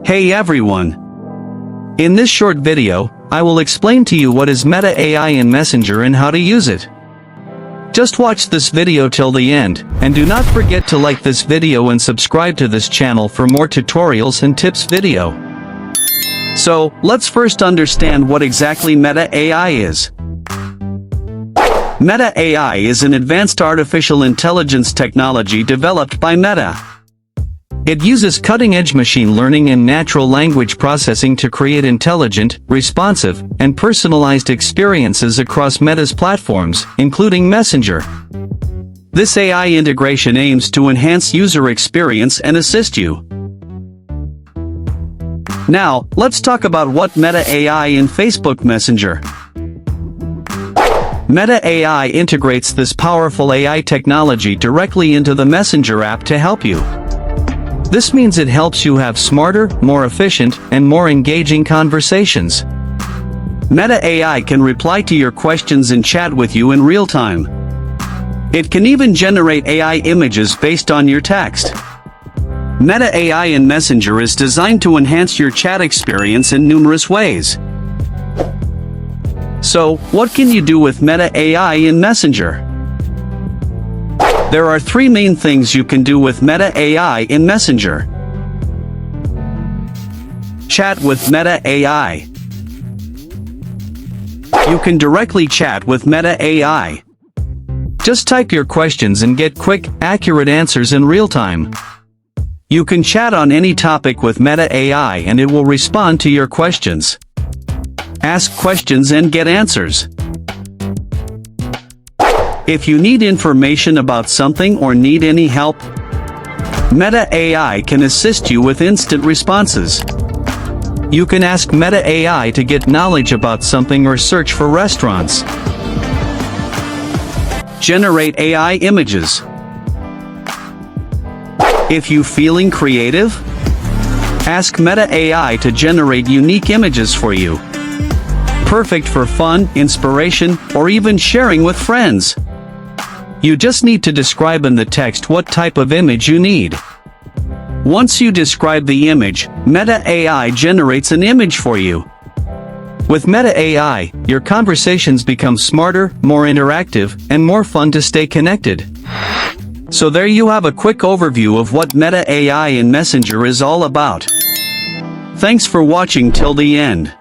Hey everyone! In this short video, I will explain to you what is Meta AI in Messenger and how to use it. Just watch this video till the end, and do not forget to like this video and subscribe to this channel for more tutorials and tips video. So, let's first understand what exactly Meta AI is. Meta AI is an advanced artificial intelligence technology developed by Meta. It uses cutting-edge machine learning and natural language processing to create intelligent, responsive, and personalized experiences across Meta's platforms, including Messenger. This AI integration aims to enhance user experience and assist you. Now, let's talk about what Meta AI in Facebook Messenger. Meta AI integrates this powerful AI technology directly into the Messenger app to help you. This means it helps you have smarter, more efficient, and more engaging conversations. Meta AI can reply to your questions and chat with you in real time. It can even generate AI images based on your text. Meta AI in Messenger is designed to enhance your chat experience in numerous ways. So, what can you do with Meta AI in Messenger? There are three main things you can do with Meta AI in Messenger. Chat with Meta AI. You can directly chat with Meta AI. Just type your questions and get quick, accurate answers in real time. You can chat on any topic with Meta AI and it will respond to your questions. Ask questions and get answers. If you need information about something or need any help, Meta AI can assist you with instant responses. You can ask Meta AI to get knowledge about something or search for restaurants. Generate AI images. If you feeling creative, ask Meta AI to generate unique images for you. Perfect for fun, inspiration, or even sharing with friends. You just need to describe in the text what type of image you need. Once you describe the image, Meta AI generates an image for you. With Meta AI, your conversations become smarter, more interactive, and more fun to stay connected. So there you have a quick overview of what Meta AI in Messenger is all about. Thanks for watching till the end.